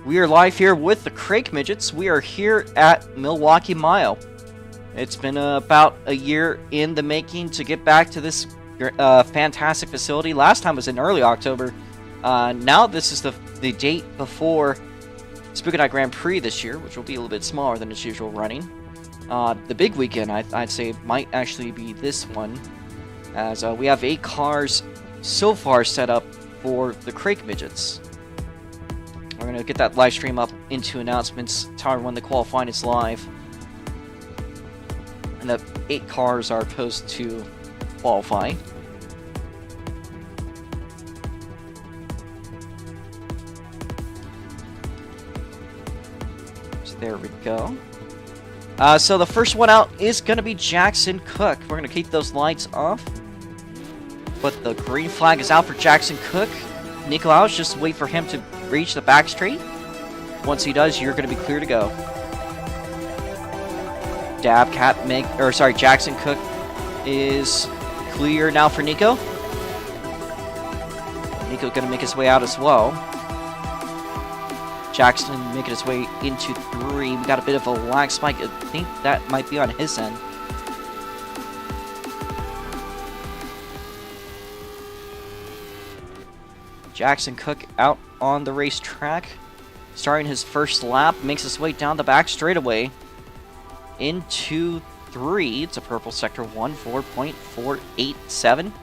We are live here with the Crake Midgets. We are here at Milwaukee Mile. It's been about a year in the making to get back to this fantastic facility. Last time was in early October. Now this is the date before Spooky Night Grand Prix this year, which will be a little bit smaller than its usual running. The big weekend, I'd say, might actually be this one, as we have 8 cars so far set up for the Crake Midgets. We're going to get that live stream up into announcements, tell everyone the qualifying is live. And the 8 cars are supposed to qualify. So there we go. So the first one out is going to be Jackson Cook. We're going to keep those lights off. But the green flag is out for Jackson Cook. Nicolaus, just wait for him to reach the back straight. Once he does, you're going to be clear to go. Jackson Cook is clear now for Nico. Nico's going to make his way out as well. Jackson making his way into 3. We got a bit of a lag spike. I think that might be on his end. Jackson Cook out on the racetrack, starting his first lap, makes his way down the back straightaway into 3. It's a purple sector 1, 4.487.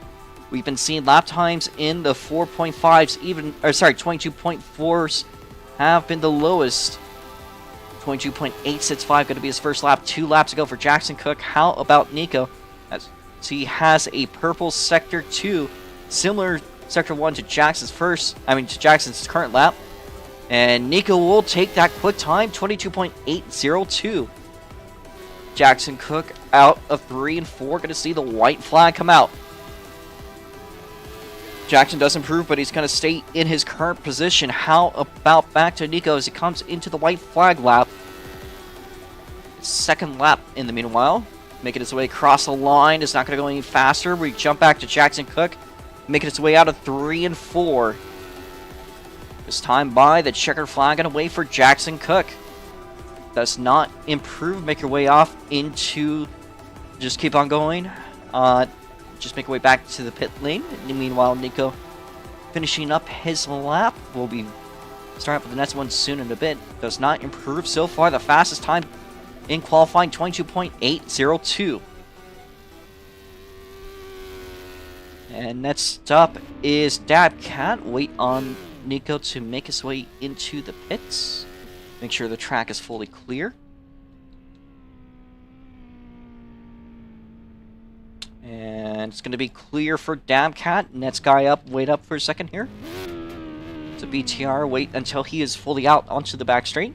We've been seeing lap times in the 4.5s, 22.4s have been the lowest. 22.865 going to be his first lap. 2 laps to go for Jackson Cook. How about Nico? As he has a purple sector 2, similar Sector 1 to Jackson's current lap. And Nico will take that quick time, 22.802. Jackson Cook out of 3 and 4. Going to see the white flag come out. Jackson does improve, but he's going to stay in his current position. How about back to Nico as he comes into the white flag lap? Second lap in the meanwhile. Making his way across the line. It's not going to go any faster. We jump back to Jackson Cook, making its way out of 3 and 4. This time by the checkered flag and away for Jackson Cook. Does not improve. Make your way off into... Just keep on going. Just make your way back to the pit lane. Meanwhile, Nico finishing up his lap. We'll be starting up with the next one soon in a bit. Does not improve so far. The fastest time in qualifying, 22.802. And next up is Dabcat. Wait on Nico to make his way into the pits. Make sure the track is fully clear. And it's going to be clear for Dabcat. Next guy up, wait up for a second here. It's a BTR. Wait until he is fully out onto the back straight.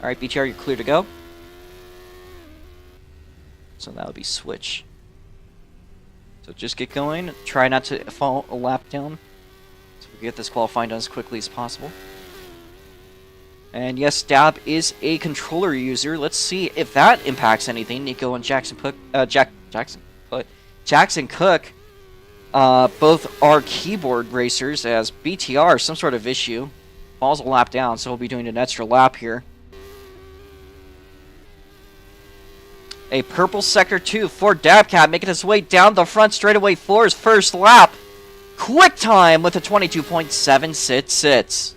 Alright, BTR, you're clear to go. So that would be switch. So just get going. Try not to fall a lap down, so we get this qualifying done as quickly as possible. And yes, Dab is a controller user. Let's see if that impacts anything. Nico and Jackson Cook, both are keyboard racers. As BTR, some sort of issue, falls a lap down, so we'll be doing an extra lap here. A purple sector 2 for Dabcat, making his way down the front straightaway for his first lap. Quick time with a 22.766.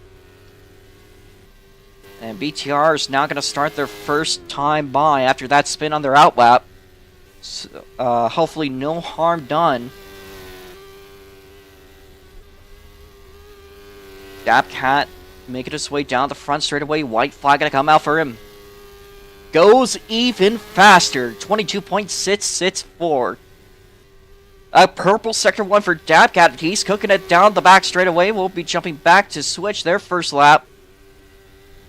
And BTR is now going to start their first time by after that spin on their out lap. So, hopefully no harm done. Dabcat making his way down the front straightaway. White flag going to come out for him. Goes even faster, 22.664. A purple sector 1 for Dabcat. He's cooking it down the back straightaway. We'll be jumping back to switch. Their first lap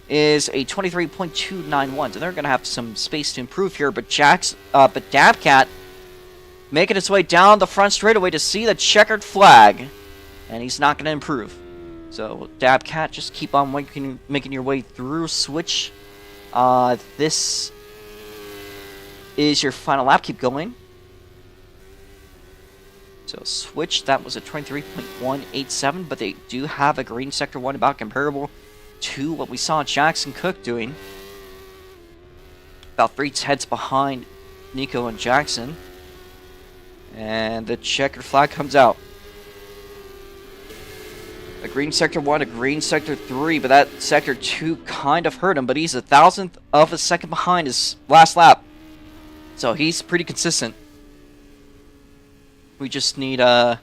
is a 23.291. So they're going to have some space to improve here. But Dabcat making its way down the front straightaway to see the checkered flag. And he's not going to improve. So Dabcat, just keep on making your way through switch. This is your final lap. Keep going. So switch, that was a 23.187, but they do have a green sector 1 about comparable to what we saw Jackson Cook doing. About 3 tenths behind Nico and Jackson. And the checkered flag comes out. A green sector 1, a green sector 3, but that sector 2 kind of hurt him, but he's 1,000th of a second behind his last lap. So he's pretty consistent. We just need you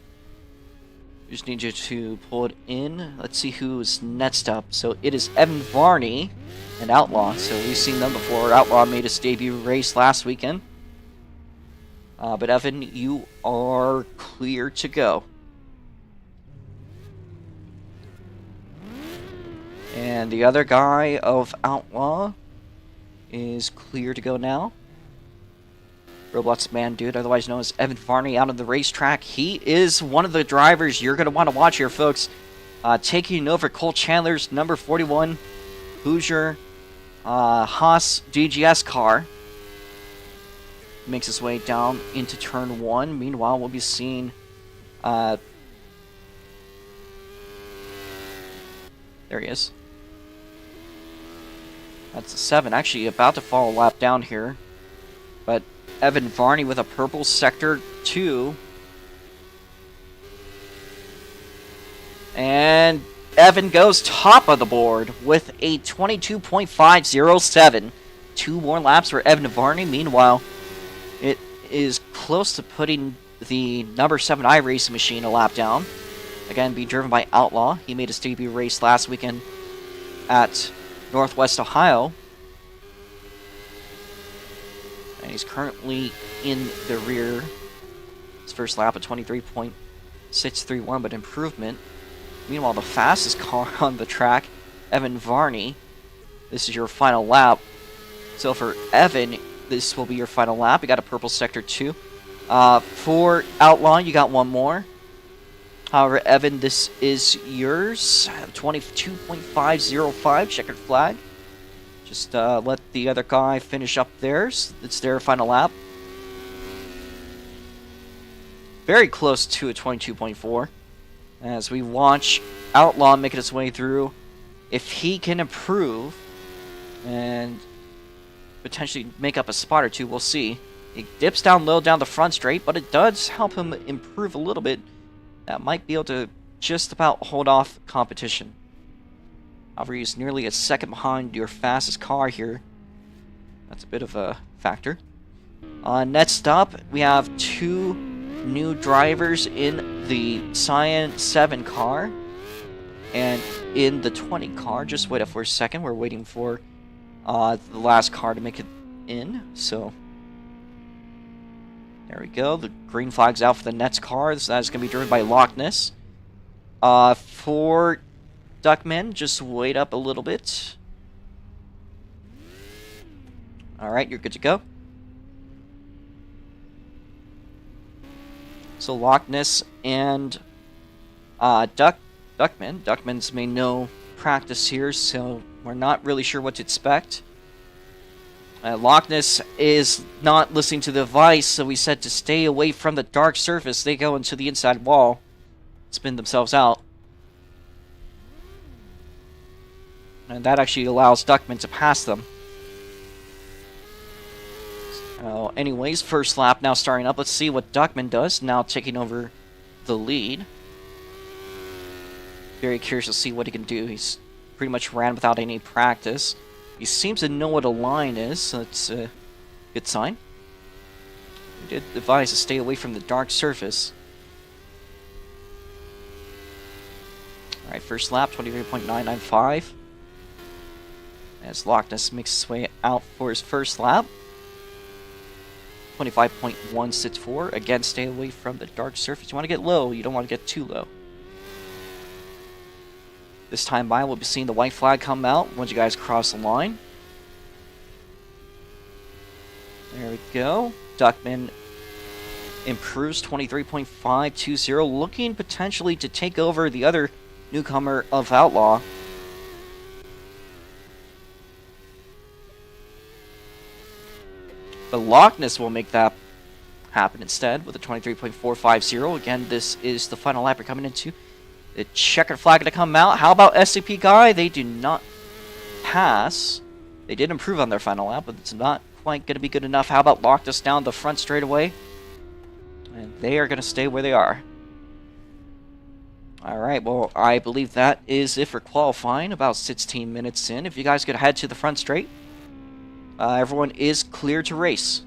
to pull it in. Let's see who's next up. So it is Evan Varney and Outlaw. So we've seen them before. Outlaw made his debut race last weekend. But Evan, you are clear to go. And the other guy of Outlaw is clear to go now. Roblox Man Dude, otherwise known as Evan Varney, out on the racetrack. He is one of the drivers you're going to want to watch here, folks. Taking over Cole Chandler's number 41 Hoosier Haas DGS car. Makes his way down into turn 1. Meanwhile, we'll be seeing... there he is. That's a 7. Actually, about to fall a lap down here. But Evan Varney with a purple sector 2. And Evan goes top of the board with a 22.507. 2 more laps for Evan Varney. Meanwhile, it is close to putting the number 7 iRacing machine a lap down. Again, being driven by Outlaw. He made his debut race last weekend at Northwest Ohio. And he's currently in the rear. His first lap at 23.631, but improvement. Meanwhile, the fastest car on the track, Evan Varney. This is your final lap. So for Evan, this will be your final lap. You got a purple sector 2. For Outlaw, you got one more. However, Evan, this is yours. 22.505 checkered flag. Just let the other guy finish up theirs. It's their final lap. Very close to a 22.4. As we watch Outlaw making its way through. If he can improve and potentially make up a spot or two, we'll see. It dips down low down the front straight, but it does help him improve a little bit. That might be able to just about hold off competition. However, he's nearly a second behind your fastest car here. That's a bit of a factor. Next up, we have 2 new drivers in the Cyan 7 car and in the 20 car. Just wait up for a second. We're waiting for the last car to make it in. So there we go. The green flag's out for the next car. That is going to be driven by Loch Ness. For Duckman, just wait up a little bit. Alright, you're good to go. So Loch Ness and Duckman. Duckman's made no practice here, so we're not really sure what to expect. Loch Ness is not listening to the advice, so we said to stay away from the dark surface. They go into the inside wall, spin themselves out. And that actually allows Duckman to pass them. Anyways, first lap now starting up. Let's see what Duckman does, now taking over the lead. Very curious to see what he can do. He's pretty much ran without any practice. He seems to know what a line is, so that's a good sign. We did advise to stay away from the dark surface. Alright, first lap, 23.995. As Loch Ness makes his way out for his first lap. 25.164. Again, stay away from the dark surface. You want to get low, you don't want to get too low. This time by, we'll be seeing the white flag come out once you guys cross the line. There we go. Duckman improves 23.520, looking potentially to take over the other newcomer of Outlaw. But Loch Ness will make that happen instead with a 23.450. Again, this is the final lap you're coming into. The checkered flag to come out. How about SCP Guy? They do not pass. They did improve on their final lap, but it's not quite going to be good enough. How about locked us down the front straightaway? And they are going to stay where they are. Alright, well, I believe that is it for qualifying. About 16 minutes in. If you guys could head to the front straight. Everyone is clear to race.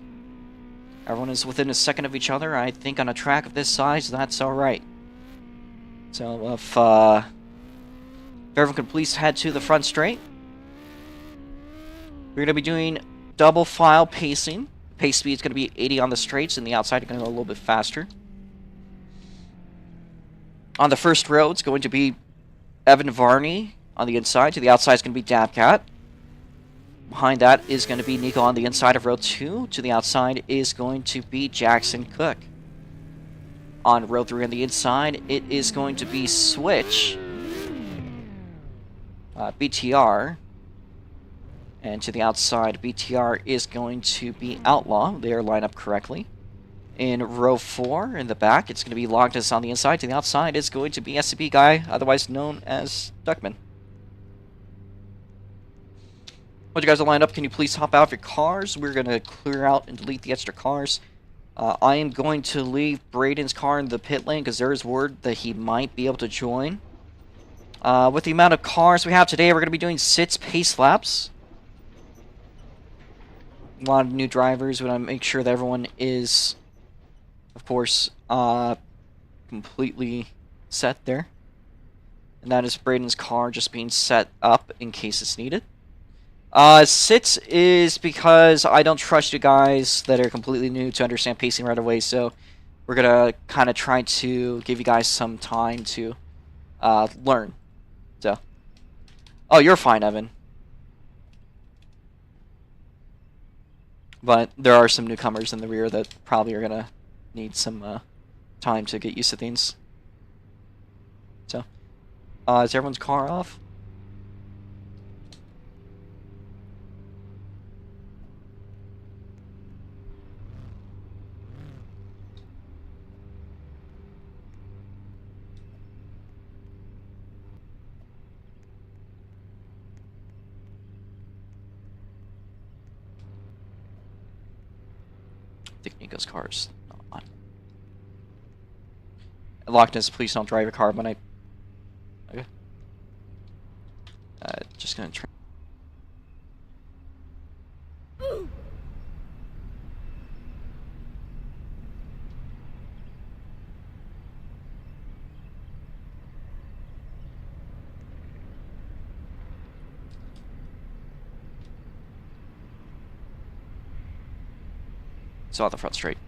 Everyone is within a second of each other. I think on a track of this size, that's alright. So if everyone could please head to the front straight. We're going to be doing double file pacing. Pace speed is going to be 80 on the straights, and the outside is going to go a little bit faster. On the first row, it's going to be Evan Varney on the inside. To the outside is going to be Dabcat. Behind that is going to be Nico on the inside of row 2. To the outside is going to be Jackson Cook. On row 3 on the inside, it is going to be Switch, BTR, and to the outside, BTR is going to be Outlaw. They are lined up correctly. In row 4, in the back, it's going to be Logness on the inside. To the outside is going to be SCP Guy, otherwise known as Duckman. Once you guys are lined up, can you please hop out of your cars? We're going to clear out and delete the extra cars. I am going to leave Braden's car in the pit lane because there is word that he might be able to join. With the amount of cars we have today, we're going to be doing 6 pace laps. A lot of new drivers. We want to make sure that everyone is, of course, completely set there. And that is Braden's car just being set up in case it's needed. Sits is because I don't trust you guys that are completely new to understand pacing right away, so we're gonna kind of try to give you guys some time to learn. So, oh, you're fine, Evan. But there are some newcomers in the rear that probably are gonna need some time to get used to things. So, is everyone's car off? I think Nico's car is not on. Lockness, please don't drive your car when I... Okay. Just gonna try... Saw the front straight.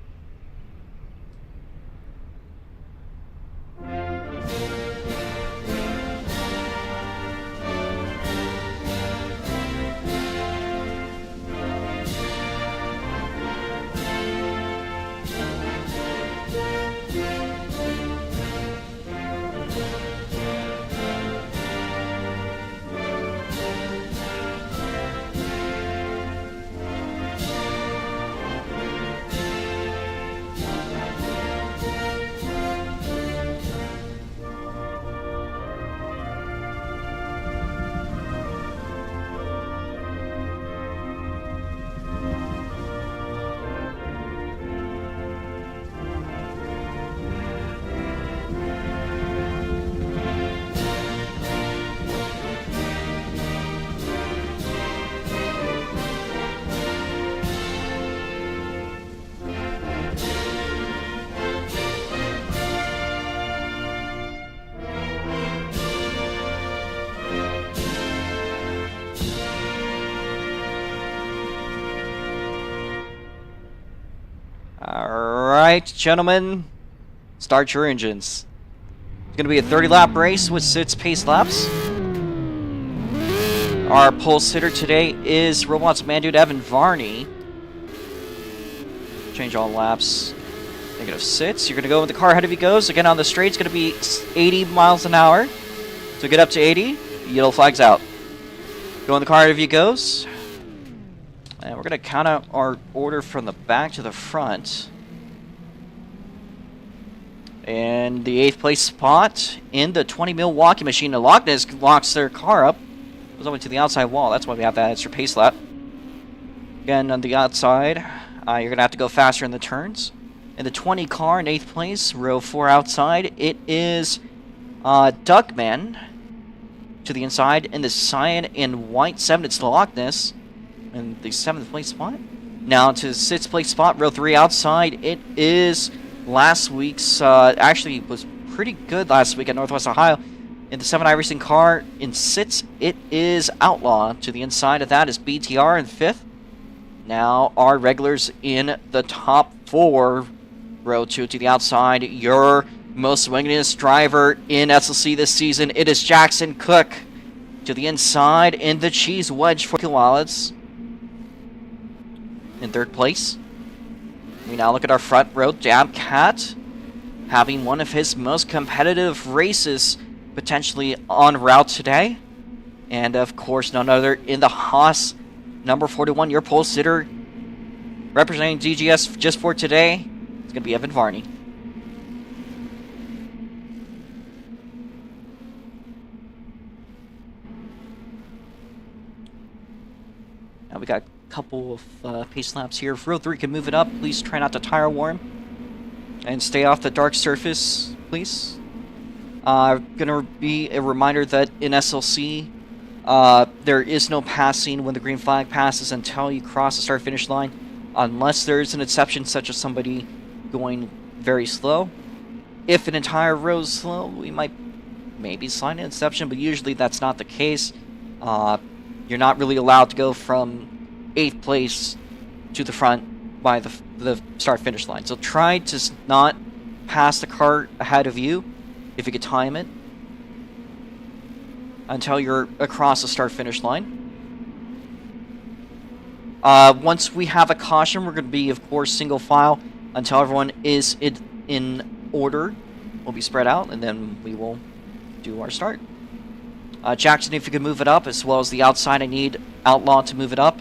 Alright, gentlemen, start your engines. It's going to be a 30-lap race with 6 pace laps. Our pole sitter today is Roblox man dude Evan Varney. Change all laps. Negative 6. You're going to go with the car ahead of you goes. Again, on the straight, it's going to be 80 miles an hour. So get up to 80. Yellow flag's out. Go in the car ahead of you goes. And we're going to count out our order from the back to the front. And the 8th place spot in the 20 Milwaukee machine. The Lockness locks their car up. Goes over to the outside wall. That's why we have that extra pace lap. Again, on the outside, you're going to have to go faster in the turns. In the 20 car in 8th place, row 4 outside, it is Duckman to the inside. In the cyan and white 7, it's the Lockness. In the 7th place spot. Now to 6th place spot, row 3 outside, it is last week's, actually was pretty good last week at Northwest Ohio. In the 7 iRacing car in 6th, it is Outlaw. To the inside of that is BTR in 5th. Now our regulars in the top 4. Row 2 to the outside, your most winningest driver in SLC this season, it is Jackson Cook. To the inside in the cheese wedge for Koalas. In 3rd place. We now look at our front row, Jab Cat, having one of his most competitive races potentially en route today. And of course, none other in the Haas number 41, your pole sitter, representing DGS just for today. It's going to be Evan Varney. Now we got a couple of pace laps here. If row 3 can move it up, please try not to tire warm. And stay off the dark surface, please. Gonna be a reminder that in SLC, there is no passing when the green flag passes until you cross the start-finish line, unless there's an exception, such as somebody going very slow. If an entire row is slow, we might maybe sign an exception, but usually that's not the case. You're not really allowed to go from 8th place to the front by the start-finish line. So try to not pass the car ahead of you, if you could time it, until you're across the start-finish line. Once we have a caution, we're going to be, of course, single file until everyone is in order. We'll be spread out, and then we will do our start. Jackson, if you could move it up, as well as the outside, I need Outlaw to move it up.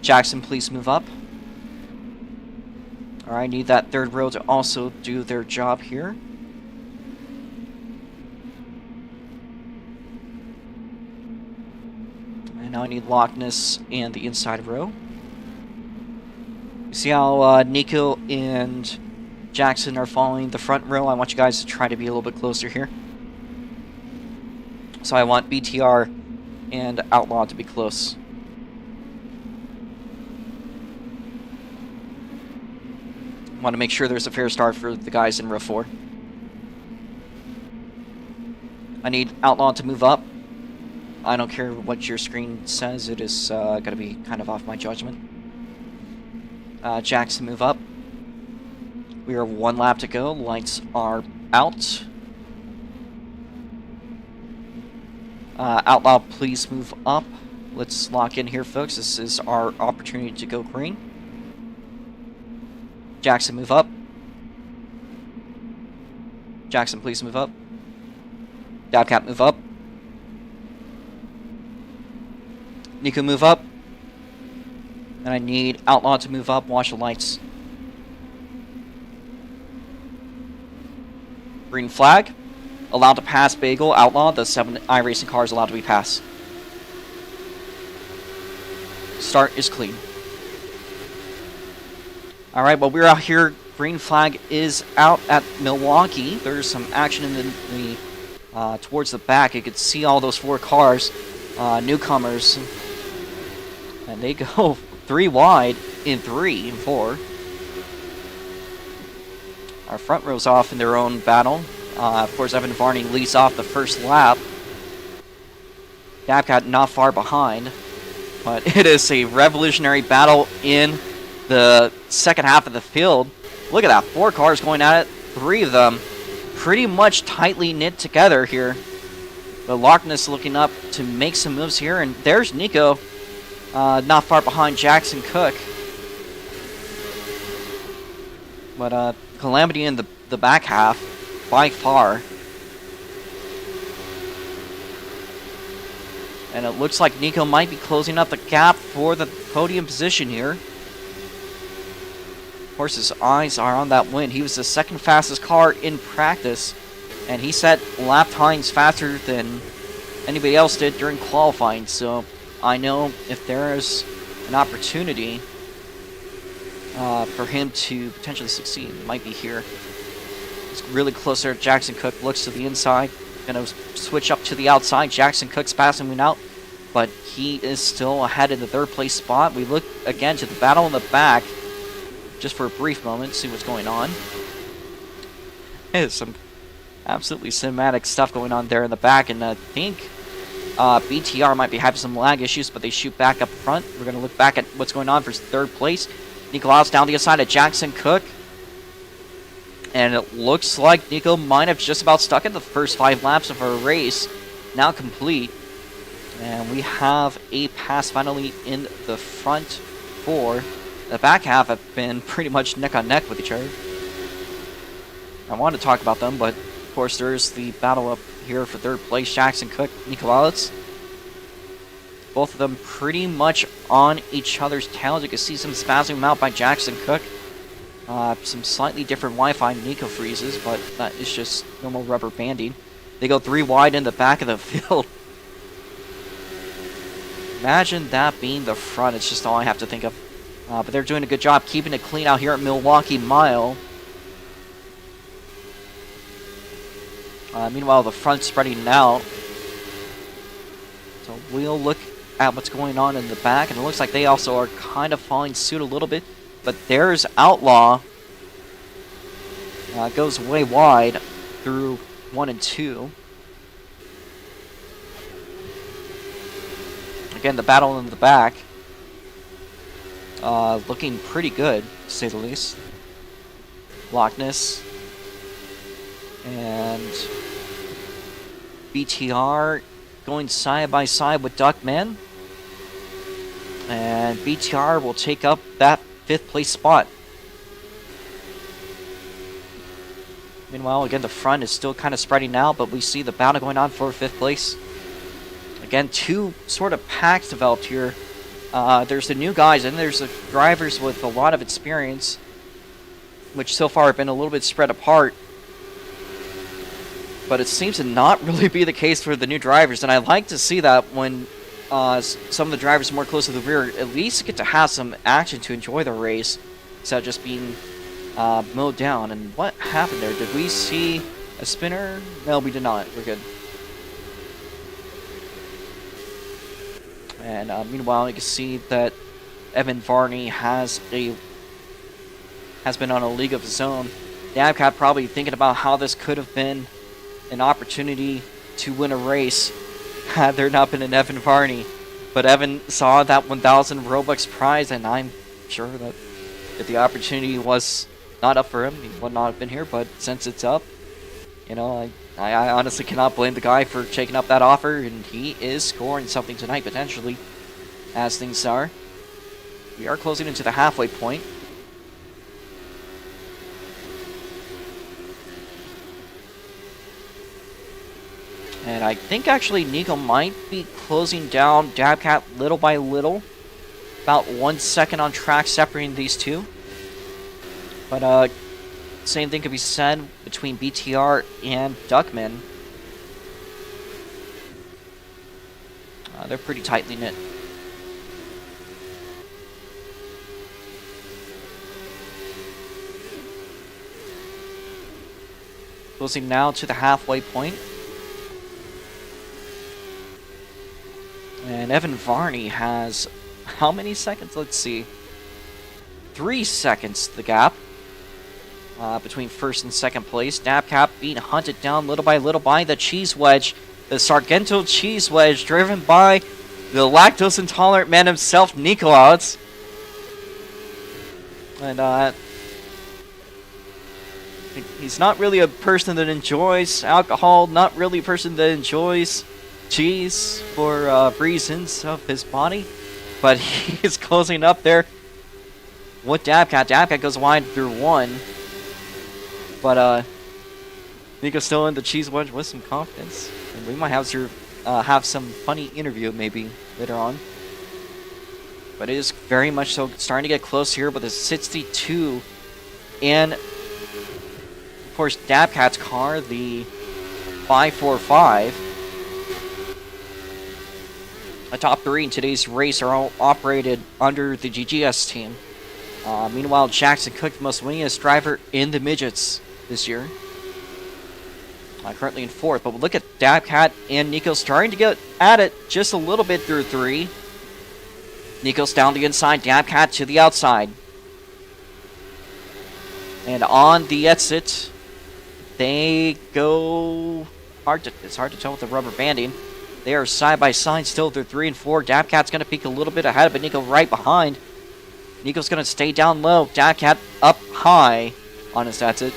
Jackson, please move up. Alright, I need that 3rd row to also do their job here. And now I need Lockness and the inside row. You see how Nico and Jackson are following the front row? I want you guys to try to be a little bit closer here. So I want BTR and Outlaw to be close. Want to make sure there's a fair start for the guys in row 4. I need Outlaw to move up. I don't care what your screen says, it is going to be kind of off my judgment. Jackson, move up. We are 1 lap to go. Lights are out. Outlaw, please move up. Let's lock in here, folks. This is our opportunity to go green. Jackson, move up. Jackson, please move up. Dabcat, move up. Nico, move up. And I need Outlaw to move up. Watch the lights. Green flag. Allowed to pass Bagel. Outlaw. The 7 iRacing car is allowed to be passed. Start is clean. Alright, well, we're out here. Green flag is out at Milwaukee. There's some action in the towards the back. You could see all those 4 cars, newcomers, and they go 3 wide in 3 and 4. Our front row's off in their own battle. Of course, Evan Varney leads off the first lap. Dabcat not far behind, but it is a revolutionary battle in the second half of the field. Look at that, 4 cars going at it, 3 of them pretty much tightly knit together here. The Lockness looking up to make some moves here, and there's Nico, not far behind Jackson Cook. But Calamity in the back half, by far. And it looks like Nico might be closing up the gap for the podium position here. Of course, his eyes are on that win. He was the second fastest car in practice, and he set lap times faster than anybody else did during qualifying. So I know if there's an opportunity for him to potentially succeed, it might be here. It's really close there. Jackson Cook looks to the inside, gonna switch up to the outside. Jackson Cook's passing me now, but he is still ahead in the third place spot. We look again to the battle in the back, just for a brief moment, see what's going on. There's some absolutely cinematic stuff going on there in the back, and I think BTR might be having some lag issues, but they shoot back up front. We're going to look back at what's going on for third place. Nico's down the inside of Jackson Cook, and it looks like Nico might have just about stuck in the first 5 laps of our race, now complete. And we have a pass finally in the front four. The back half have been pretty much neck on neck with each other. I want to talk about them, but of course there's the battle up here for third place. Jackson Cook, Nico Alex. Both of them pretty much on each other's tails. You can see some spazzing them out by Jackson Cook. Some slightly different Wi-Fi Nico freezes, but that is just normal rubber banding. They go 3 wide in the back of the field. Imagine that being the front. It's just all I have to think of. But they're doing a good job keeping it clean out here at Milwaukee Mile. Meanwhile, the front's spreading out. So we'll look at what's going on in the back, and it looks like they also are kind of following suit a little bit. But there's Outlaw. Goes way wide through 1 and 2. Again, the battle in the back. Looking pretty good, to say the least. Loch Ness. And BTR going side by side with Duckman. And BTR will take up that 5th place spot. Meanwhile, again, the front is still kind of spreading out, but we see the battle going on for 5th place. Again, 2 sort of packs developed here. There's the new guys, and there's the drivers with a lot of experience, which so far have been a little bit spread apart. But it seems to not really be the case for the new drivers, and I like to see that when some of the drivers are more close to the rear, at least get to have some action to enjoy the race, instead of just being mowed down. And what happened there? Did we see a spinner? No, we did not. We're good. And meanwhile, you can see that Evan Varney has been on a league of his own. Dabcat probably thinking about how this could have been an opportunity to win a race had there not been an Evan Varney. But Evan saw that 1,000 Robux prize, and I'm sure that if the opportunity was not up for him, he would not have been here. But since it's up, you know, I honestly cannot blame the guy for taking up that offer, and he is scoring something tonight, potentially, as things are. We are closing into the halfway point. And I think actually Nico might be closing down Dabcat little by little. About 1 second on track separating these two. But same thing could be said between BTR and Duckman. They're pretty tightly knit. Closing now to the halfway point. And Evan Varney has how many seconds? Let's see. 3 seconds, the gap. Between first and second place. Dabcat being hunted down little by little by the cheese wedge. The Sargento cheese wedge driven by the lactose intolerant man himself, Nikolauts. And he's not really a person that enjoys alcohol, not really a person that enjoys cheese for reasons of his body. But he's closing up there with Dabcat. Dabcat goes wide through 1. But Nico's still in the cheese wedge with some confidence. And we might have some funny interview maybe later on. But it is very much so starting to get close here with a 62 in, of course, Dabcat's car, the 545. The top 3 in today's race are all operated under the GGS team. Meanwhile, Jackson Cook, the most winningest driver in the Midgets this year. Currently in 4th, but we'll look at Dabcat and Nico starting to get at it just a little bit through 3. Nico's down the inside, Dabcat to the outside. And on the exit, they go... It's hard to tell with the rubber banding. They are side by side still through 3 and 4. Dabcat's going to peek a little bit ahead, but Nico right behind. Nico's going to stay down low. Dabcat up high on his exit.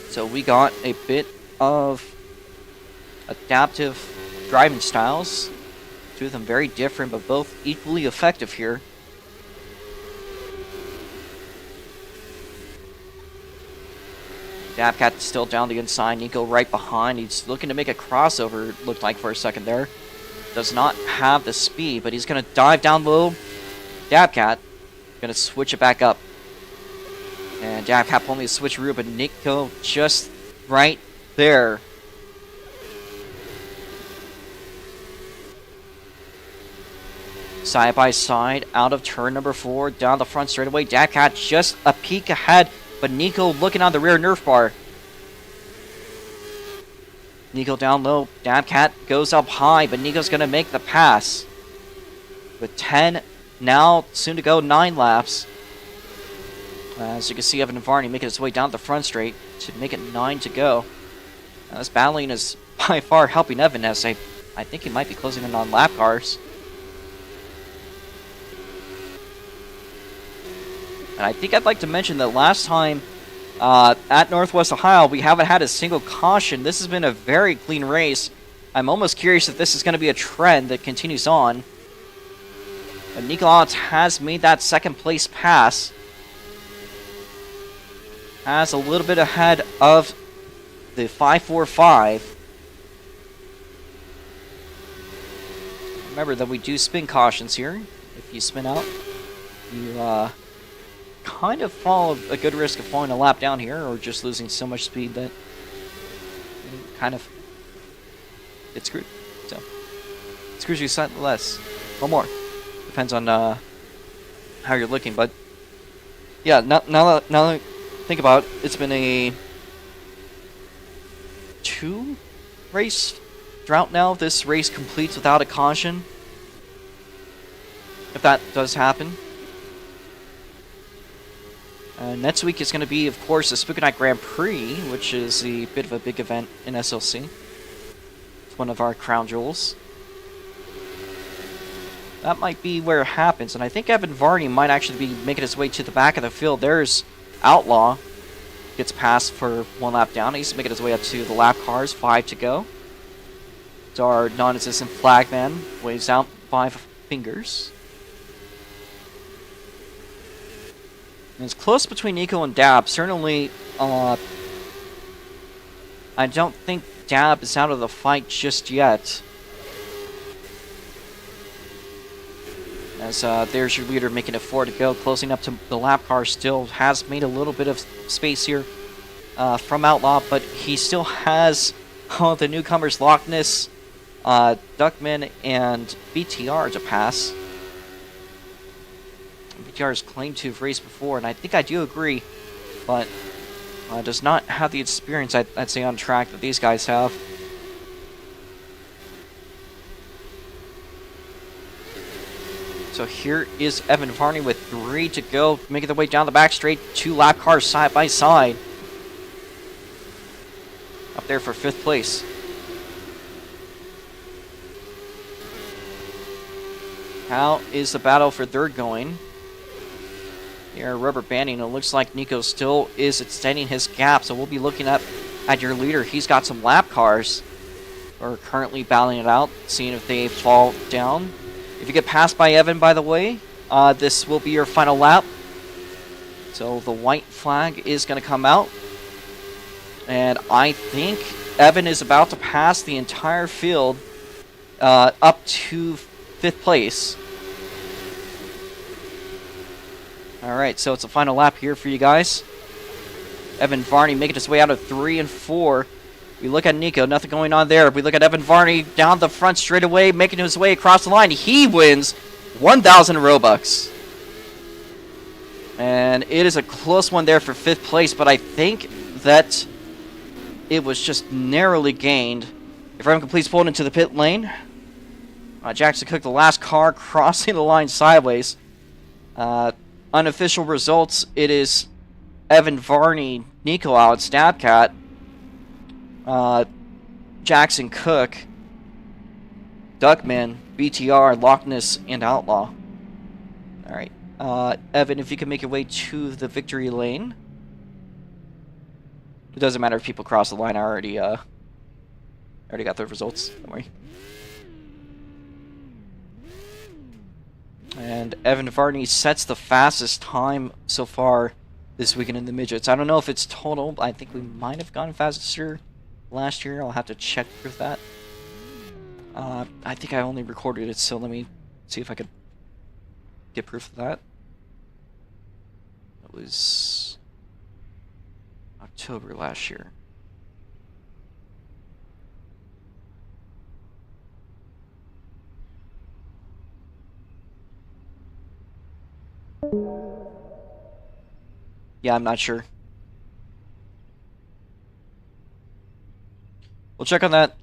So we got a bit of adaptive driving styles. 2 of them very different, but both equally effective here. Dabcat still down the inside. Nico right behind. He's looking to make a crossover, it looked like for a second there. Does not have the speed, but he's going to dive down low. Dabcat going to switch it back up. And Dabcat pulling the switcheroo, but Nico just right there. Side by side, out of turn number 4, down the front straightaway. Dabcat just a peek ahead, but Nico looking on the rear Nerf bar. Nico down low. Dabcat goes up high, but Nico's going to make the pass. With 10, now soon to go, 9 laps. As you can see, Evan Varney making his way down the front straight to make it 9 to go. This battling is by far helping Evan, as I think he might be closing in on lap cars. And I think I'd like to mention that last time at Northwest Ohio, we haven't had a single caution. This has been a very clean race. I'm almost curious if this is going to be a trend that continues on. But Nico Otts has made that second place pass. Has a little bit ahead of the 545. Remember that we do spin cautions here. If you spin out, you kind of fall a good risk of falling a lap down here, or just losing so much speed that you kind of get screwed. So it screws you slightly less or more, depends on how you're looking. But yeah, now that I think about it, it's been a 2 race drought now. This race completes without a caution, if that does happen. Next week is going to be, of course, the Spooky Night Grand Prix, which is a bit of a big event in SLC. It's one of our crown jewels. That might be where it happens, and I think Evan Varney might actually be making his way to the back of the field. There's Outlaw. Gets passed for 1 lap down. He's making his way up to the lap cars, 5 to go. So our non-existent flagman waves out 5 fingers. And it's close between Nico and Dab. Certainly, I don't think Dab is out of the fight just yet. As there's your leader making it 4 to go. Closing up to the lap car, still has made a little bit of space here from Outlaw, but he still has the newcomers Loch Ness, Duckman, and BTR to pass. BTR has claimed to have raced before, and I think I do agree, but does not have the experience, I'd say, on track that these guys have. So here is Evan Varney with 3 to go, making their way down the back straight. 2 lap cars side by side. Up there for 5th place. How is the battle for 3rd going? Here, rubber banding. It looks like Nico still is extending his gap, so we'll be looking at your leader. He's got some lap cars. We're currently battling it out, seeing if they fall down. If you get passed by Evan, by the way, this will be your final lap. So the white flag is going to come out. And I think Evan is about to pass the entire field up to 5th place. Alright, so it's a final lap here for you guys. Evan Varney making his way out of 3 and 4. We look at Nico, nothing going on there. We look at Evan Varney down the front straightaway, making his way across the line. He wins 1,000 Robux. And it is a close one there for 5th place, but I think that it was just narrowly gained. If everyone can please pull it into the pit lane. Jackson Cook, the last car, crossing the line sideways. Unofficial results, it is Evan Varney, Nico out, Stabcat, Jackson Cook, Duckman, BTR, Loch Ness, and Outlaw. Alright, Evan, if you can make your way to the victory lane. It doesn't matter if people cross the line, I already got the results, don't worry. And Evan Varney sets the fastest time so far this weekend in the midgets. I don't know if it's total, but I think we might have gone faster last year. I'll have to check with that. I think I only recorded it, so let me see if I could get proof of that. It was October last year. Yeah, I'm not sure. We'll check on that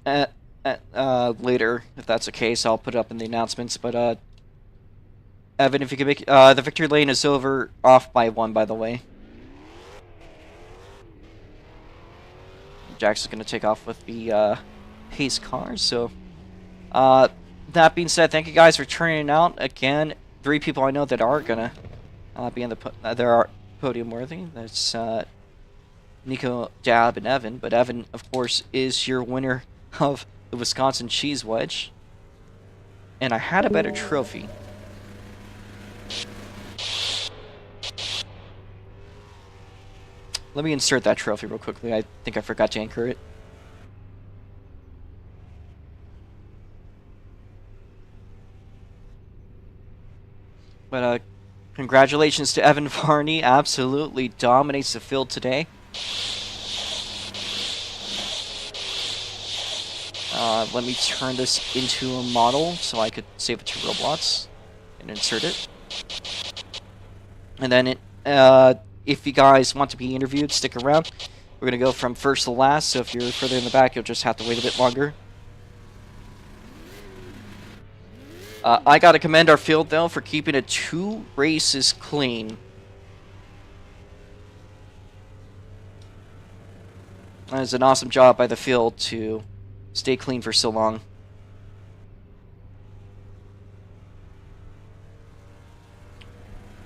later, if that's the case. I'll put it up in the announcements. But Evan, if you could make the victory lane is over, off by 1, by the way. Jackson's gonna take off with the pace cars. So, that being said, thank you guys for turning out again. 3 people I know that are gonna be in the there are podium worthy. That's Nico, Dab, and Evan. But Evan, of course, is your winner of the Wisconsin Cheese Wedge. And I had a better trophy. Let me insert that trophy real quickly. I think I forgot to anchor it. But congratulations to Evan Varney. Absolutely dominates the field today. Let me turn this into a model so I could save it to Roblox and insert it. And then if you guys want to be interviewed, stick around. We're going to go from first to last, so if you're further in the back, you'll just have to wait a bit longer. I got to commend our field, though, for keeping it 2 races clean. That is an awesome job by the field to stay clean for so long.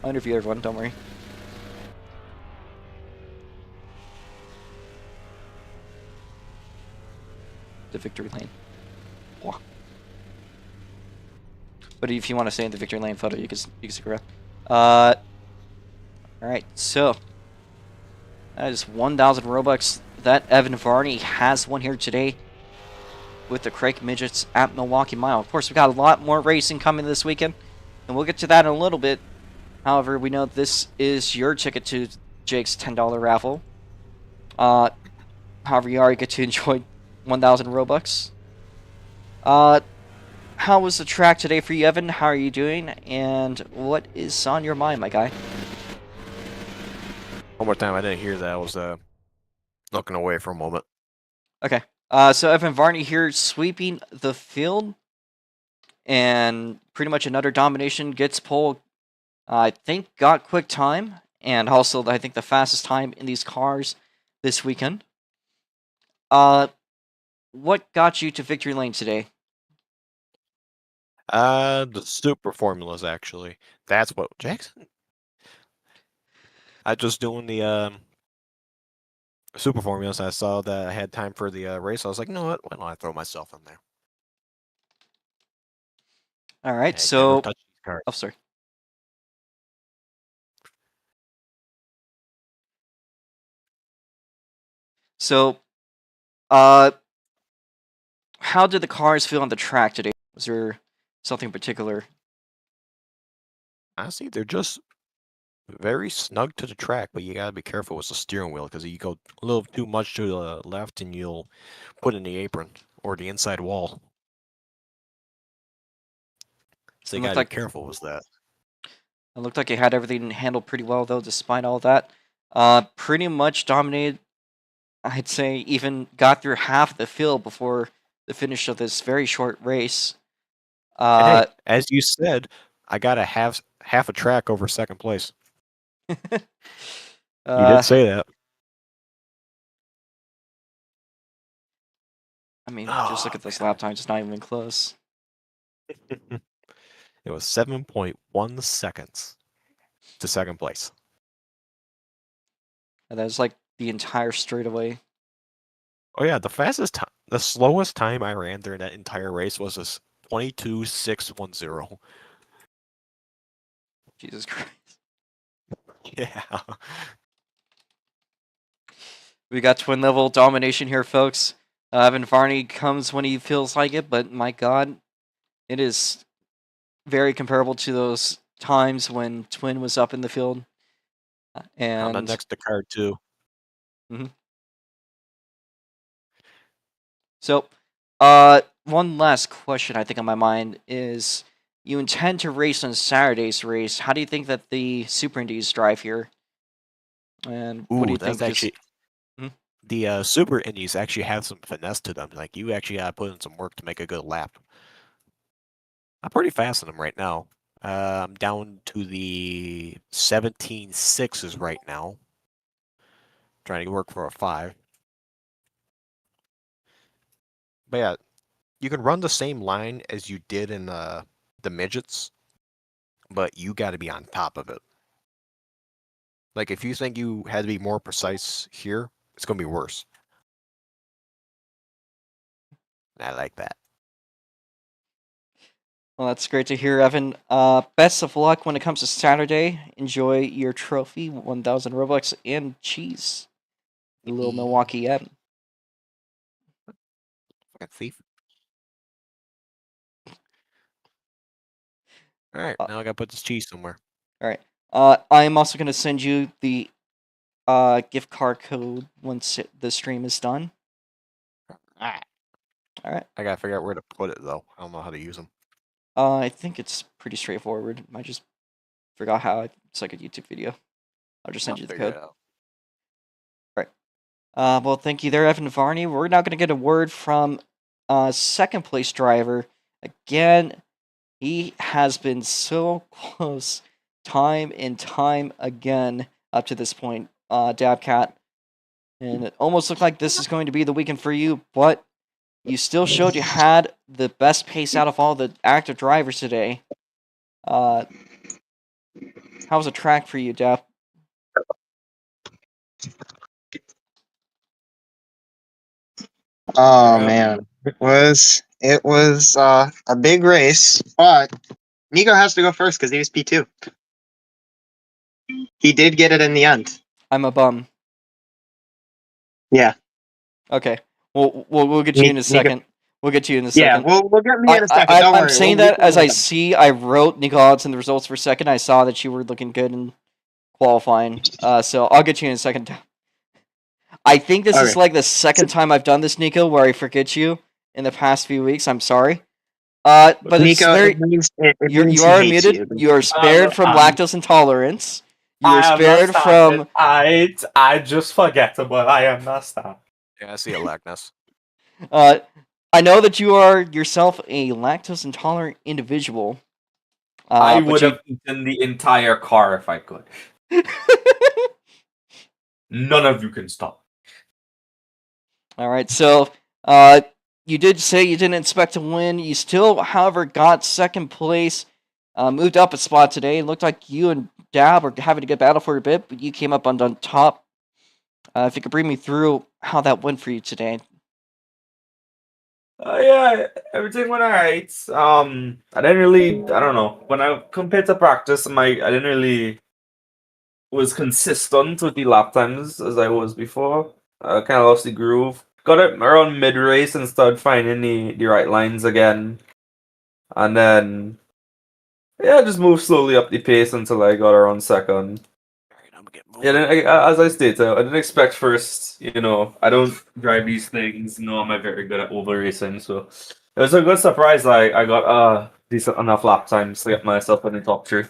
I'll interview everyone, don't worry. The victory lane. Whoa. But if you want to stay in the victory lane photo, you can stick around. Alright, so that is 1,000 Robux that Evan Varney has won here today with the Crake Midgets at Milwaukee Mile. Of course, we've got a lot more racing coming this weekend, and we'll get to that in a little bit. However, we know this is your ticket to Jake's $10 raffle. However, you already get to enjoy 1,000 Robux. How was the track today for you, Evan? How are you doing? And what is on your mind, my guy? One more time, I didn't hear that. I was looking away for a moment. Okay. So Evan Varney here sweeping the field. And pretty much another domination. Gets pole, I think, got quick time. And also, I think, the fastest time in these cars this weekend. What got you to victory lane today? The super formulas, actually. That's what Jackson. I just doing the super formulas. I saw that I had time for the race. I was like, you know what? Why don't I throw myself in there? All right, so oh, sorry. So, how did the cars feel on the track today? Was there something particular? Honestly, they're just Very snug to the track, but you gotta be careful with the steering wheel because you go a little too much to the left and you'll put in the apron or the inside wall. So It you looked gotta be like careful with that. it looked like he had everything handled pretty well though, despite all that. Pretty much dominated. I'd say even got through half the field before the finish of this very short race. And hey, Uh, as you said, I got a half a track over second place. You did uh, say that. I mean, just look Oh at this lap time; it's not even close. man. It was 7.1 seconds to second place. And that was like the entire straightaway. Oh yeah, the slowest time I ran during that entire race was this 22.610. Jesus Christ. Yeah. We got twin level domination here, folks. Evan Varney comes when he feels like it, but my God, it is very comparable to those times when Twin was up in the field. I'm And next to card 2. so, one last question I think on my mind is: you intend to race on Saturday's race. How do you think that the Super Indies drive here? And what do Ooh, you that's think is? actually Mhm. the Super Indies actually have some finesse to them. Like you actually gotta put in some work to make a good lap. I'm pretty fast in them right now. I'm down to the 17.6s right now. Trying to work for a 5. But yeah, you can run the same line as you did in the midgets, but you got to be on top of it. Like if you think you had to be more precise here, it's gonna be worse. And I like that. Well, that's great to hear, Evan. Best of luck when it comes to Saturday. Enjoy your trophy, 1,000 Robux, and cheese. The little Milwaukee M. Fucking thief. All right, Uh, now I gotta put this cheese somewhere. all right. I am also going to send you the gift card code once the stream is done. Ah. All right. I gotta figure out where to put it though. I don't know how to use them. I think it's pretty straightforward. I just forgot how. It's like a YouTube video. I'll just I'll send you the figure code. it out. All right. Well, thank you there, Evan Varney. We're now going to get a word from second place driver. Again, he has been so close time and time again up to this point, Dabcat. And it almost looked like this is going to be the weekend for you, but you still showed you had the best pace out of all the active drivers today. How was the track for you, Dab? Oh Yeah. man, it was a big race, but Nico has to go first because he was P2. He did get it in the end. I'm a bum. Yeah, Okay. We'll get you in a Nico. second. We'll get you in a Yeah, second. we'll get me in a second. Don't I'm worry. saying We that can as I hold on. see, I wrote Nico Odds in the results for second. I saw that you were looking good in qualifying. So I'll get you in a second. I think this is Okay. like the second time I've done this, Nico, where I forget you in the past few weeks. I'm sorry. But it's Nico, very it you means he are hates muted. you. You are spared from lactose intolerance. You are I spared understand from. it. I just forgettable. I understand. Yeah, I see a likeness. Uh, I know that you are yourself a lactose intolerant individual. I But would you. have eaten the entire car if I could. None of you can stop. All right, so you did say you didn't expect to win. You still, however, got second place. Moved up a spot today. It looked like you and Dab were having a good battle for a bit, but you came up on top. If you could bring me through how that went for you today. Yeah, everything went alright. I didn't really, I don't know. When I compared to practice, I didn't really was consistent with the lap times as I was before. I kind of lost the groove. Got it around mid race and started finding the right lines again, and then yeah, just moved slowly up the pace until I got around second. get moving. Yeah, then as I stated, I didn't expect first. I don't drive these things. I'm very good at oval racing, so it was a good surprise. Like I got decent enough lap times to get myself in the top three.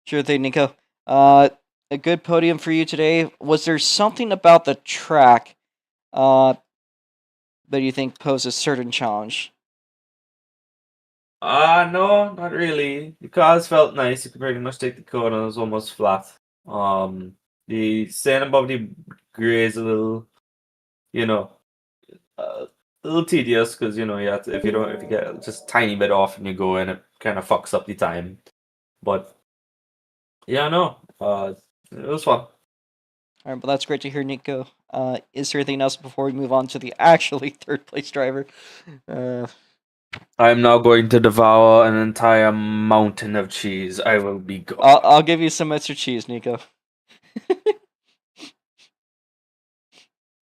Sure thing, Nico. A good podium for you today. Was there something about the track that you think posed a certain challenge? No, not really. The cars felt nice. You could pretty much take the corner. It was almost flat. The sand above the gray is a little, you know, a little tedious because you have to, if you get just a tiny bit off and you go in, it kind of fucks up the time. But yeah, no, it was fun. All right, well, that's great to hear, Nico. Is there anything else before we move on to the actually third place driver? I am now going to devour an entire mountain of cheese. I will be gone. I'll give you some extra cheese, Nico.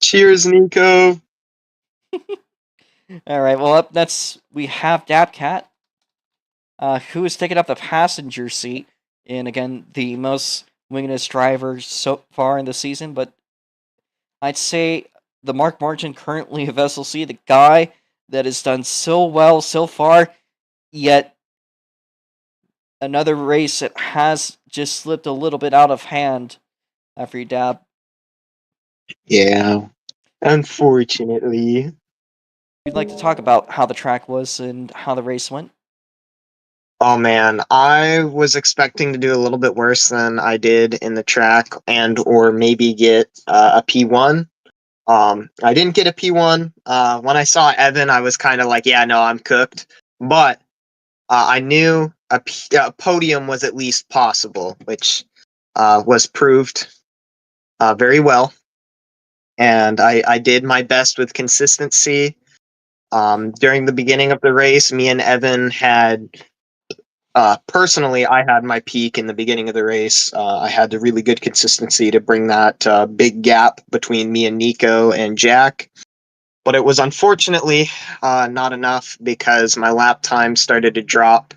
Cheers, Nico. All right, well, up next we have Dabcat, who is taking up the passenger seat, and again, the most wingless driver so far in the season, but I'd say the Mark Martin currently of SLC, the guy that has done so well so far, yet another race that has just slipped a little bit out of hand after you Dab. Yeah, unfortunately. We'd like to talk about how the track was and how the race went. Oh man, I was expecting to do a little bit worse than I did in the track, and or maybe get a P1. I didn't get a P1. When I saw Evan, I was kind of like, yeah, no, I'm cooked. But I knew a podium was at least possible, which was proved very well. And I did my best with consistency. During the beginning of the race, me and Evan had, personally, I had my peak in the beginning of the race. I had the really good consistency to bring that big gap between me and Nico and Jack. But it was unfortunately not enough because my lap time started to drop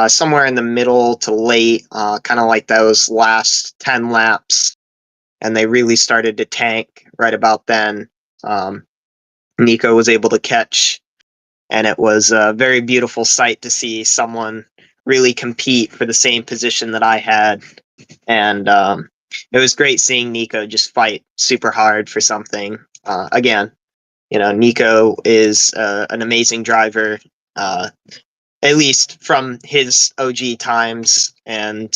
somewhere in the middle to late, kind of like those last 10 laps. And they really started to tank right about then. Nico was able to catch, and it was a very beautiful sight to see someone really compete for the same position that I had. And it was great seeing Nico just fight super hard for something. Again, Nico is an amazing driver, at least from his OG times. And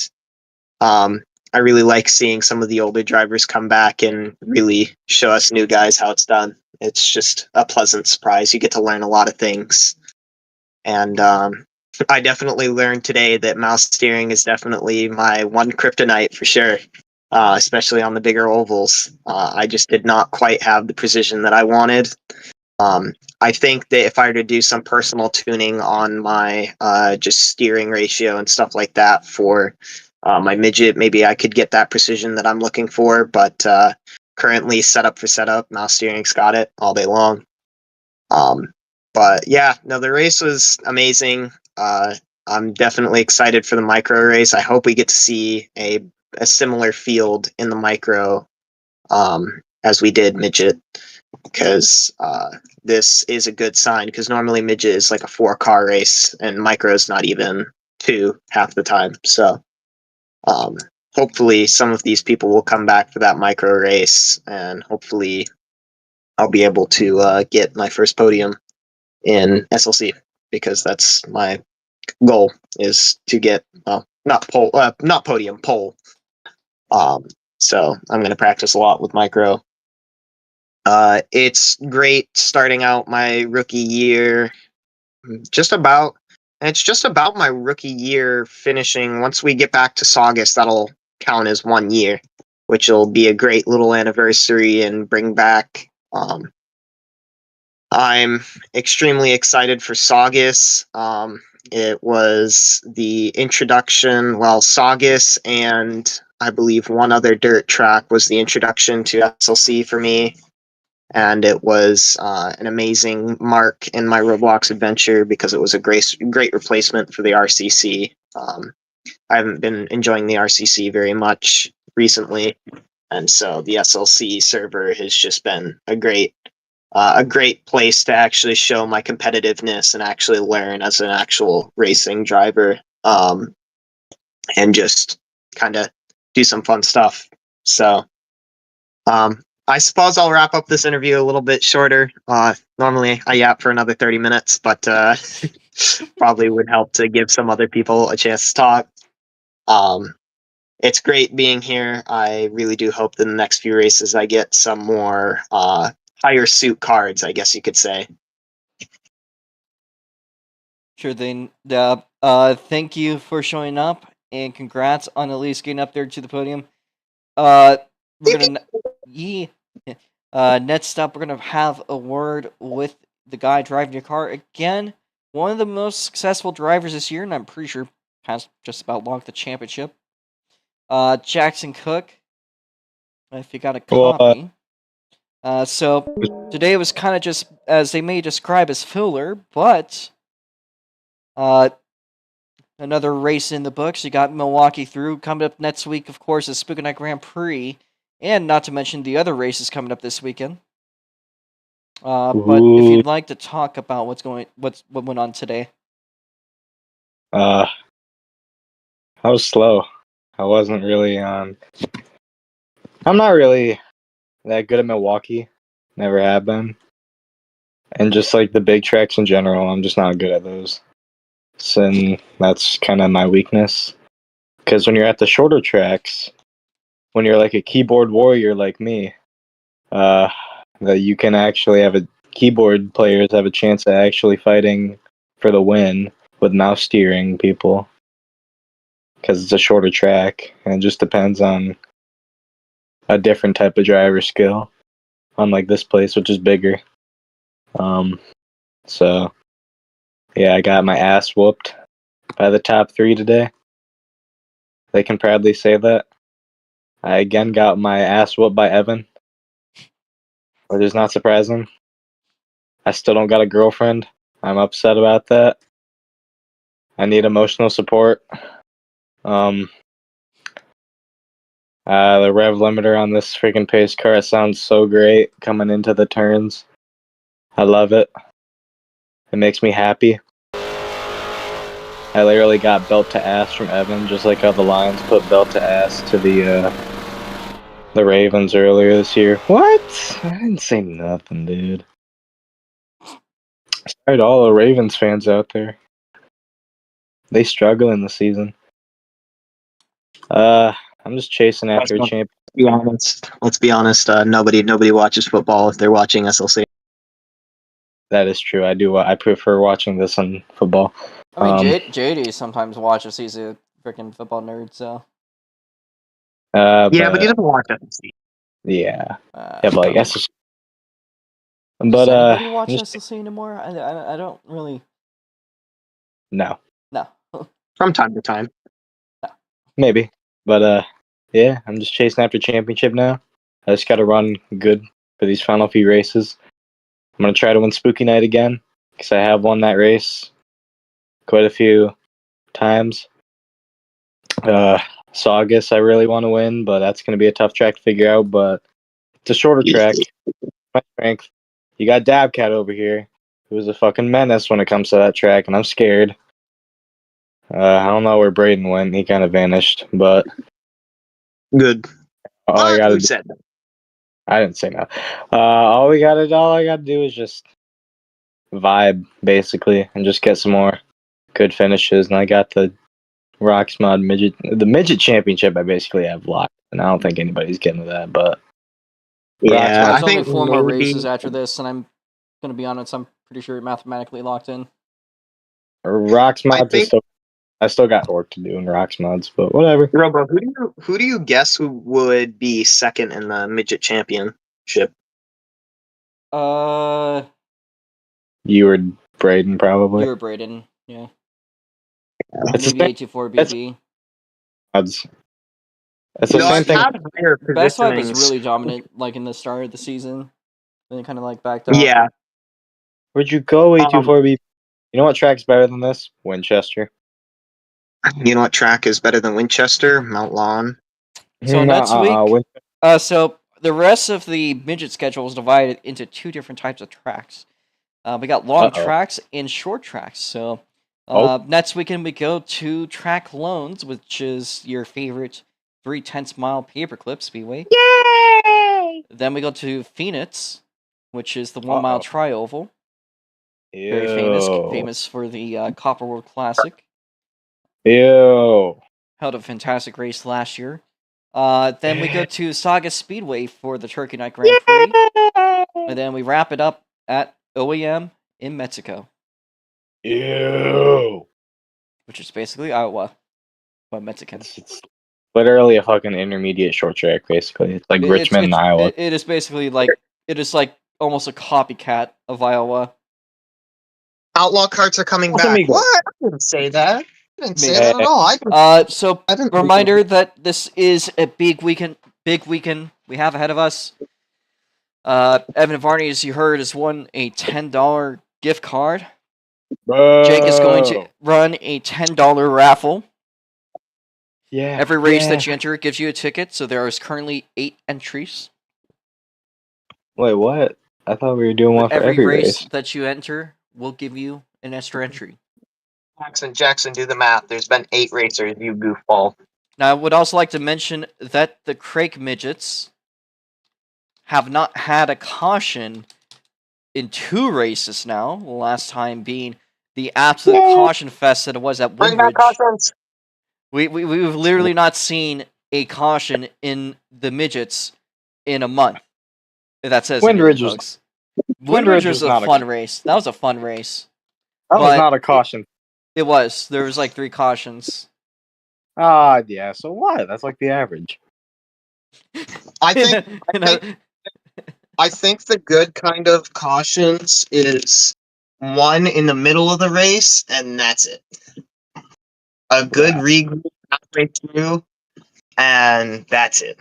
I really like seeing some of the older drivers come back and really show us new guys how it's done. It's just a pleasant surprise. You get to learn a lot of things. And I definitely learned today that mouse steering is definitely my one kryptonite for sure, especially on the bigger ovals. I just did not quite have the precision that I wanted. I think that if I were to do some personal tuning on my just steering ratio and stuff like that for my midget, maybe I could get that precision that I'm looking for. But currently, setup for setup, mouse steering's got it all day long. But yeah, no, the race was amazing. I'm definitely excited for the micro race. I hope we get to see a similar field in the micro as we did midget, because this is a good sign, because normally midget is like a 4-car race and micro is not even 2 half the time. So hopefully some of these people will come back for that micro race, and hopefully I'll be able to get my first podium in SLC, because that's my goal, is to get not podium, pole. So I'm going to practice a lot with micro. It's great starting out my rookie year. It's just about my rookie year finishing. Once we get back to Saugus, that'll count as 1 year, which will be a great little anniversary and bring back. I'm extremely excited for Saugus. It was the introduction, Saugus and I believe one other dirt track was the introduction to SLC for me. And it was an amazing mark in my Roblox adventure, because it was a great replacement for the RCC. I haven't been enjoying the RCC very much recently, and so the SLC server has just been a great place to actually show my competitiveness and actually learn as an actual racing driver, and just kind of do some fun stuff. So, I suppose I'll wrap up this interview a little bit shorter. Normally I yap for another 30 minutes, but probably would help to give some other people a chance to talk. It's great being here. I really do hope that in the next few races I get some more higher suit cards, I guess you could say. Sure thing. Thank you for showing up, and congrats on at least getting up there to the podium. We're gonna next up, we're gonna have a word with the guy driving your car again. One of the most successful drivers this year, and I'm pretty sure has just about logged the championship. Jackson Cook. If you got a copy. So today was kind of just, as they may describe, as filler, but another race in the books. You got Milwaukee through. Coming up next week, of course, is Spooky Night Grand Prix, and not to mention the other races coming up this weekend. But if you'd like to talk about what went on today. I was slow. I wasn't really I'm not really that good at Milwaukee. Never have been. And just like the big tracks in general, I'm just not good at those. So that's kind of my weakness. Because when you're at the shorter tracks, when you're like a keyboard warrior like me, that you can actually have keyboard players have a chance at actually fighting for the win with mouse steering people. Because it's a shorter track, and it just depends on a different type of driver skill, unlike this place, which is bigger. So, yeah, I got my ass whooped by the top 3 today. They can proudly say that. I again got my ass whooped by Evan, which is not surprising. I still don't got a girlfriend. I'm upset about that. I need emotional support. The rev limiter on this freaking pace car sounds so great coming into the turns. I love it. It makes me happy. I literally got belt to ass from Evan, just like how the Lions put belt to ass to the Ravens earlier this year. What? I didn't say nothing, dude. Sorry to all the Ravens fans out there. They struggle in the season. I'm just chasing after a champ. Let's be honest. Nobody watches football if they're watching SLC. That is true. I prefer watching this on football. I mean, JD sometimes watches. He's a freaking football nerd, so. But he doesn't watch SLC. Yeah. But like SLC. Does anybody watch SLC anymore? I don't really. No. From time to time. No. Maybe. But yeah, I'm just chasing after championship now. I just gotta run good for these final few races. I'm gonna try to win Spooky Night again, because I have won that race quite a few times. Saugus I really want to win, but that's gonna be a tough track to figure out, but it's a shorter track. My strength. You got Dabcat over here, who's a fucking menace when it comes to that track, and I'm scared. I don't know where Braden went. He kind of vanished, but good. All I gotta said that? I didn't say no. All I gotta do is just vibe basically, and just get some more good finishes. And I got the Rocksmod midget championship. I basically have locked, and I don't think anybody's getting to that. But yeah, there's only 4 more races after this, and I'm gonna be honest. I'm pretty sure mathematically locked in. Rocksmod I still got work to do in Rocksmods, but whatever. Robo, who do you guess who would be second in the midget championship? You were Braden, probably. You were Braden, yeah. It's maybe 824 BP. It's the same thing. Best Five was really dominant, like in the start of the season. Then kind of like backed up. Yeah. Where'd you go, 824 BP? You know what track's better than this? Winchester. You know what track is better than Winchester? Mount Lawn. So next week, Win- so the rest of the midget schedule is divided into 2 different types of tracks. We got long Uh-oh. tracks and short tracks. So Oh. next weekend we go to Track Loans, which is your favorite 3/10-mile paperclip speedway. Yay! Then we go to Phoenix, which is the 1-mile Uh-oh. tri-oval. Very Ew. famous for the Copper World Classic. Ew. Held a fantastic race last year. Then we go to Saga Speedway for the Turkey Night Grand Prix. And then we wrap it up at OEM in Mexico, Ew. which is basically Iowa, but Mexican. It's literally a fucking intermediate short track, basically. It's like Richmond, Iowa. It is basically like almost a copycat of Iowa. Outlaw carts are coming Los back. amigos. What? I didn't say that. I didn't say Maybe. that at all. So I didn't reminder that this is a big weekend we have ahead of us. Evan Varney, as you heard, has won a $10 gift card. Jake is going to run a $10 raffle. Yeah. Every race that you enter gives you a ticket, so there is currently 8 entries. Wait, what? I thought we were doing one for every race. that you enter will give you an extra entry. Jackson, do the math. There's been 8 racers, you goofball. Now, I would also like to mention that the Crake Midgets have not had a caution in 2 races now. The last time being the absolute caution fest that it was at Bring back Windridge. cautions. We've literally not seen a caution in the Midgets in a month. If that says Windridge anything, was- folks. Windridge was was a not a fun race. That was a fun race. That was But- not a caution. It was. There was like 3 cautions. Yeah, so what? That's like the average. I think You know, I think the good kind of cautions is one in the middle of the race, and that's it. A good regroup halfway through, and that's it.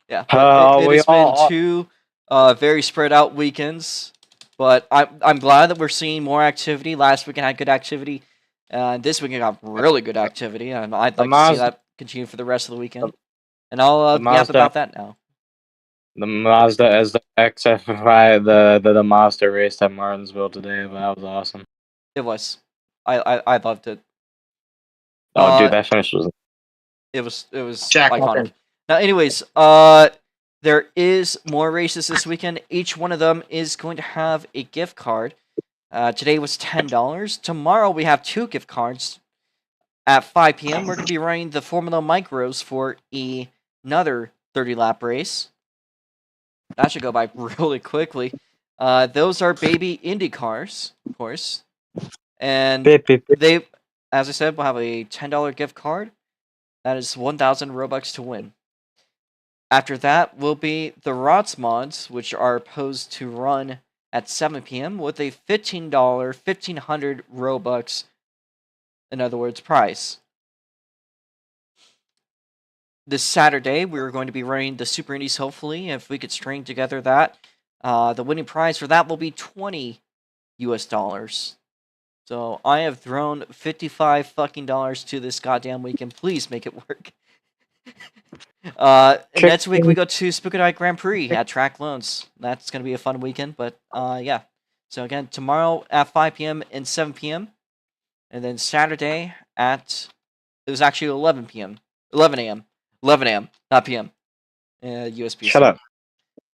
yeah, but it we has been all- 2 very spread out weekends. But I'm glad that we're seeing more activity. Last weekend had good activity. This weekend got really good activity, and I'd like to see that continue for the rest of the weekend. And I'll yap Mazda- about that now. The Mazda as the XF5, the Mazda raced at Martinsville today, but that was awesome. It was. I loved it. Oh, dude, that finish was... It was Jack iconic. Walker. Now, anyways, there is more races this weekend. Each one of them is going to have a gift card. Today was $10. Tomorrow we have 2 gift cards. At 5 p.m., we're going to be running the Formula Micros for another 30-lap race. That should go by really quickly. Those are baby Indy cars, of course. And they, as I said, will have a $10 gift card. That is 1,000 Robux to win. After that will be the Rots mods, which are posed to run at 7 p.m. with a $15, 1,500 Robux, in other words, prize. This Saturday, we're going to be running the Super Indies, hopefully. If we could string together that, the winning prize for that will be $20 US. So I have thrown $55 fucking to this goddamn weekend. Please make it work. Next week we go to Spooky Night Grand Prix at Track Loans. That's going to be a fun weekend, but yeah. So again, tomorrow at 5 p.m. and 7 p.m. And then Saturday it was actually 11 p.m. 11 a.m. 11 a.m. Not p.m. USB. Shut up.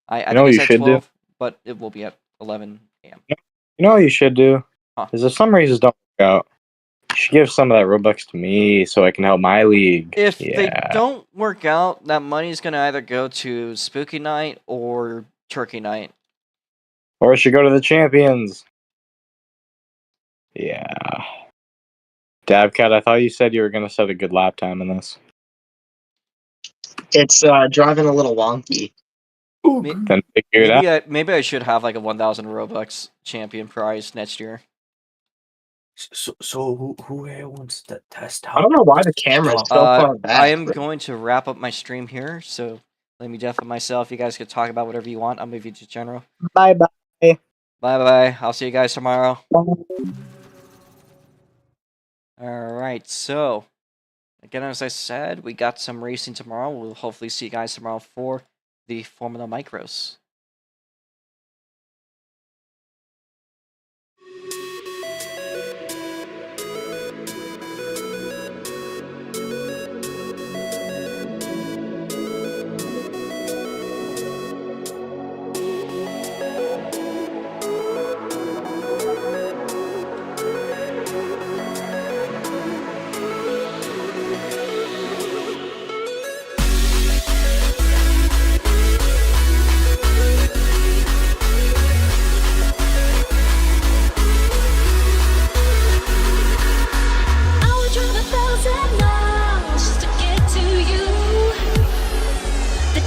I You know what think you I said should 12, but it will be at 11 a.m. You know what you should do? Huh. Is if some races don't work out, you should give some of that Robux to me so I can help my league. If they don't work out, that money is going to either go to Spooky Night or Turkey Night. Or it should go to the champions. Yeah. Dabcat, I thought you said you were going to set a good lap time in this. It's driving a little wonky. Then figure it out. Maybe I should have like a 1,000 Robux champion prize next year. So who here wants to test out? I don't know why the camera is so far back. I am going to wrap up my stream here, so let me deafen myself. You guys can talk about whatever you want. I'll move you to general. Bye-bye. Bye-bye. I'll see you guys tomorrow. Alright, so Again, as I said, we got some racing tomorrow. We'll hopefully see you guys tomorrow for the Formula Micros. I would drive 1,000 miles just to get to you. The